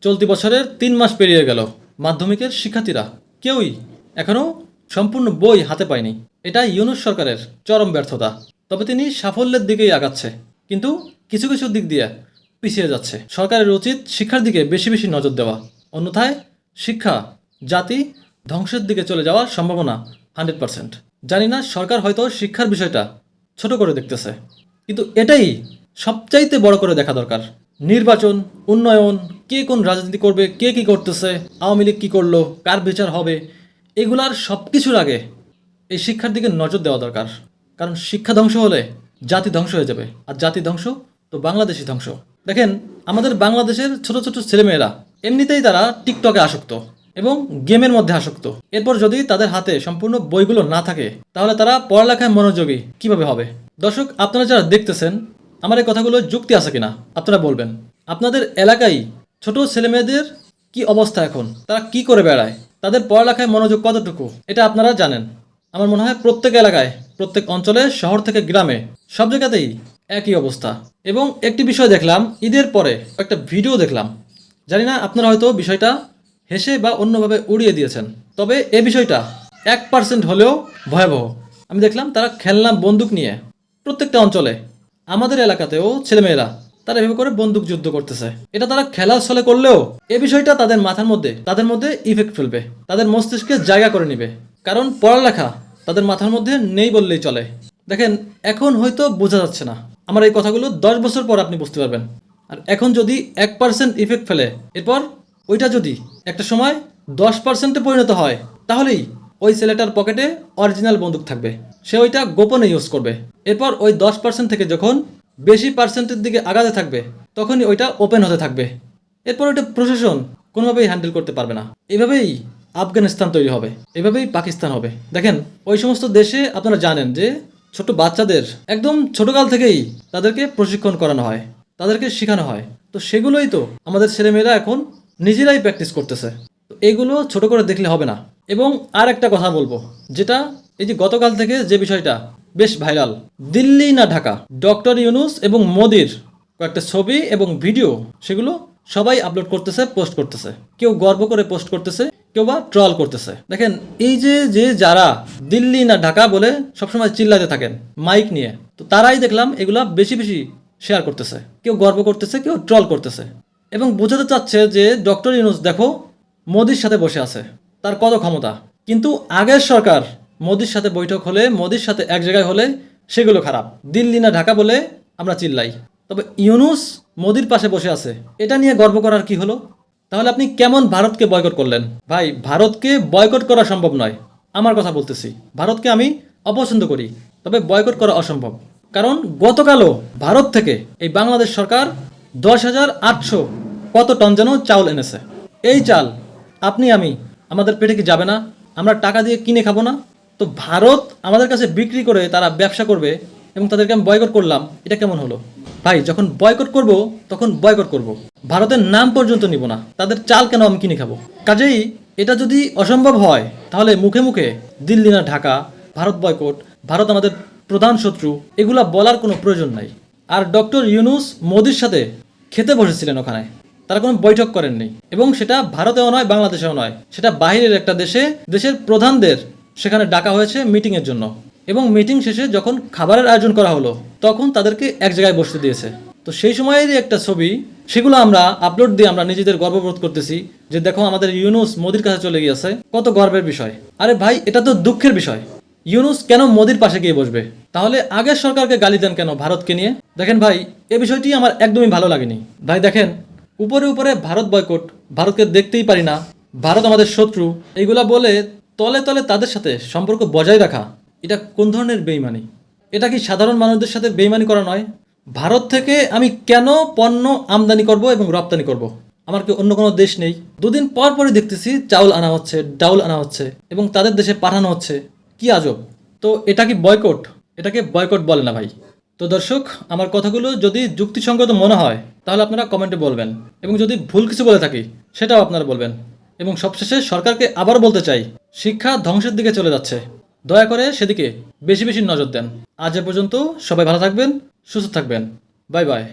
চলতি বছরের ৩ মাস পেরিয়ে গেল, মাধ্যমিকের শিক্ষার্থীরা কেউই এখনও সম্পূর্ণ বই হাতে পায়নি। এটা ইউনূস সরকারের চরম ব্যর্থতা। তবে তিনি সাফল্যের দিকেই আগাচ্ছে, কিন্তু কিছু কিছু দিক দিয়ে পিছিয়ে যাচ্ছে। সরকারের উচিত শিক্ষার দিকে বেশি বেশি নজর দেওয়া, অন্যথায় শিক্ষা জাতি ধ্বংসের দিকে চলে যাওয়ার সম্ভাবনা 100%। জানি না সরকার হয়তো শিক্ষার বিষয়টা ছোট করে দেখতেছে, কিন্তু এটাই সবচাইতে বড় করে দেখা দরকার। নির্বাচন, উন্নয়ন, কে কোন রাজনীতি করবে, কে কী করতেছে, আওয়ামী লীগ কী করলো, কার বিচার হবে, এগুলার সব কিছুর আগে এই শিক্ষার দিকে নজর দেওয়া দরকার। কারণ শিক্ষা ধ্বংস হলে জাতি ধ্বংস হয়ে যাবে, আর জাতি ধ্বংস তো বাংলাদেশই ধ্বংস। দেখেন, আমাদের বাংলাদেশের ছোট ছোট ছেলেমেয়েরা এমনিতেই তারা টিকটকে আসক্ত এবং গেমের মধ্যে আসক্ত। এরপর যদি তাদের হাতে সম্পূর্ণ বইগুলো না থাকে, তাহলে তারা পড়ালেখায় মনোযোগী কিভাবে হবে? দর্শক, আপনারা যারা দেখতেছেন, আমার এই কথাগুলো যুক্তি আছে কিনা আপনারা বলবেন। আপনাদের এলাকায় ছোট ছেলেমেয়েদের কি অবস্থা এখন, তারা কি করে বেড়ায়, তাদের পড়ালেখায় মনোযোগ কতটুকু, এটা আপনারা জানেন। আমার মনে হয় প্রত্যেক এলাকায়, প্রত্যেক অঞ্চলে, শহর থেকে গ্রামে, সব জায়গাতেই একই অবস্থা। এবং একটি বিষয় দেখলাম, ঈদের পরে একটা ভিডিও দেখলাম, জানি না আপনারা হয়তো বিষয়টা হেসে বা অন্যভাবে উড়িয়ে দিয়েছেন, তবে এ বিষয়টা 1% হলেও ভয়াবহ। আমি দেখলাম তারা খেলনা বন্দুক নিয়ে প্রত্যেকটা অঞ্চলে, আমাদের এলাকাতেও ছেলেমেয়েরা তারা এভাবে করে বন্দুক যুদ্ধ করতেছে। এটা তারা খেলার ছলে করলেও এ বিষয়টা তাদের মাথার মধ্যে, তাদের মধ্যে ইফেক্ট ফেলবে, তাদের মস্তিষ্কে জায়গা করে নিবে। কারণ পড়ালেখা তাদের মাথার মধ্যে নেই বললেই চলে। দেখেন, এখন হয়তো বোঝা যাচ্ছে না, আমার এই কথাগুলো 10 বছর পর আপনি বুঝতে পারবেন। আর এখন যদি 1% ইফেক্ট ফেলে, এরপর ওইটা যদি একটা সময় 10%-এ পরিণত হয়, তাহলেই ওই ছেলেটার পকেটে অরিজিনাল বন্দুক থাকবে, সে ওইটা গোপনে ইউজ করবে। এরপর ওই 10% থেকে যখন বেশি পার্সেন্টের দিকে আগাতে থাকবে, তখনই ওইটা ওপেন হতে থাকবে। এরপর ওইটা প্রশাসন কোনোভাবেই হ্যান্ডেল করতে পারবে না। এভাবেই আফগানিস্তান তৈরি হবে, এভাবেই পাকিস্তান হবে। দেখেন, ওই সমস্ত দেশে আপনারা জানেন যে ছোট বাচ্চাদের একদম ছোটকাল থেকেই তাদেরকে প্রশিক্ষণ করানো হয়, তাদেরকে শেখানো হয়। তো সেগুলোই তো আমাদের ছেলেমেয়েরা এখন নিজেরাই প্র্যাকটিস করতেছে। তো এগুলো ছোট করে দেখলে হবে না। এবং আর একটা কথা বলবো, যেটা এই যে গতকাল থেকে যে বিষয়টা বেশ ভাইরাল, দিল্লি না ঢাকা, ডক্টর ইউনূস এবং মোদির কয়েকটা ছবি এবং ভিডিও, সেগুলো সবাই আপলোড করতেছে, পোস্ট করতেছে। কেউ গর্ব করে পোস্ট করতেছে, কেউ বা ট্রল করতেছে। দেখেন, এই যে যে যারা দিল্লি না ঢাকা বলে সবসময় চিল্লাতে থাকেন মাইক নিয়ে, তো তারাই দেখলাম এগুলা বেশি বেশি শেয়ার করতেছে। কেউ গর্ব করতেছে, কেউ ট্রল করতেছে, এবং বোঝাতে চাচ্ছে যে ডক্টর ইউনূস দেখো মোদির সাথে বসে আছে, তার কত ক্ষমতা। কিন্তু আগের সরকার মোদির সাথে বৈঠক হলে, মোদির সাথে এক জায়গায় হলে সেগুলো খারাপ। দিল্লি না ঢাকা বলে আমরা চিল্লাই, তবে ইউনূস মোদির পাশে বসে আছে, এটা নিয়ে গর্ব করার কি হলো? তাহলে আপনি কেমন ভারতকে বয়কট করলেন? ভাই, ভারতকে বয়কট করা সম্ভব নয়। আমার কথা বলতেছি, ভারতকে আমি অপছন্দ করি, তবে বয়কট করা অসম্ভব। কারণ গতকালও ভারত থেকে এই বাংলাদেশ সরকার 10,800 কত টন যেন চাউল এনেছে। এই চাল আপনি আমি, আমাদের পেটে কি যাবে না? আমরা টাকা দিয়ে কিনে খাবো না? তো ভারত আমাদের কাছে বিক্রি করে তারা ব্যবসা করবে, এবং তাদেরকে আমি বয়কট করলাম, এটা কেমন হলো? ভাই, যখন বয়কট করব তখন বয়কট করব, ভারতের নাম পর্যন্ত নিব না। তাদের চাল কেন আমি কিনে খাবো? কাজেই এটা যদি অসম্ভব হয়, তাহলে মুখে মুখে দিল্লি না ঢাকা, ভারত বয়কট, ভারত আমাদের প্রধান শত্রু, এগুলা বলার কোনো প্রয়োজন নাই। আর ডক্টর ইউনূস মোদির সাথে খেতে বসেছিলেন ওখানে, তারা কোনো বৈঠক করেননি, এবং সেটা ভারতেও নয়, বাংলাদেশেও নয়, সেটা বাইরের একটা দেশে, দেশের প্রধানদের সেখানে ডাকা হয়েছে মিটিংয়ের জন্য। এবং মিটিং শেষে যখন খাবারের আয়োজন করা হলো, তখন তাদেরকে এক জায়গায় বসতে দিয়েছে। তো সেই সময়েরই একটা ছবি, সেগুলো আমরা আপলোড দিয়ে আমরা নিজেদের গর্ববোধ করতেছি যে দেখো আমাদের ইউনূস মোদির কাছে চলে গিয়েছে, কত গর্বের বিষয়। আরে ভাই, এটা তো দুঃখের বিষয়। ইউনূস কেন মোদির পাশে গিয়ে বসবে? তাহলে আগের সরকারকে গালি দেন কেন ভারতকে নিয়ে? দেখেন ভাই, এ বিষয়টি আমার একদমই ভালো লাগেনি। ভাই দেখেন, উপরে উপরে ভারত বয়কট, ভারতকে দেখতেই পারি না, ভারত আমাদের শত্রু, এইগুলা বলে তলে তলে তাদের সাথে সম্পর্ক বজায় রাখা, এটা কোন ধরনের বেইমানি? এটা কি সাধারণ মানুষদের সাথে বেইমানি করা নয়? ভারত থেকে আমি কেন পণ্য আমদানি করব এবং রপ্তানি করব? আমার কি অন্য কোনো দেশ নেই? দুদিন পর পরই দেখতেছি চাউল আনা হচ্ছে, ডাউল আনা হচ্ছে, এবং তাদের দেশে পাঠানো হচ্ছে। কি আজব! তো এটা কি বয়কট? এটাকে বয়কট বলে না ভাই। তো দর্শক, আমার কথাগুলো যদি যুক্তিসঙ্গত মনে হয়, তাহলে আপনারা কমেন্টে বলবেন, এবং যদি ভুল কিছু বলে থাকি সেটাও আপনারা বলবেন। এবং সবশেষে সরকারকে আবার বলতে চাই, শিক্ষা ধ্বংসের দিকে চলে যাচ্ছে, দয়া করে সেদিকে বেশি বেশি নজর দেন। আজ এ পর্যন্ত, সবাই ভালো থাকবেন, সুস্থ থাকবেন। Bye bye.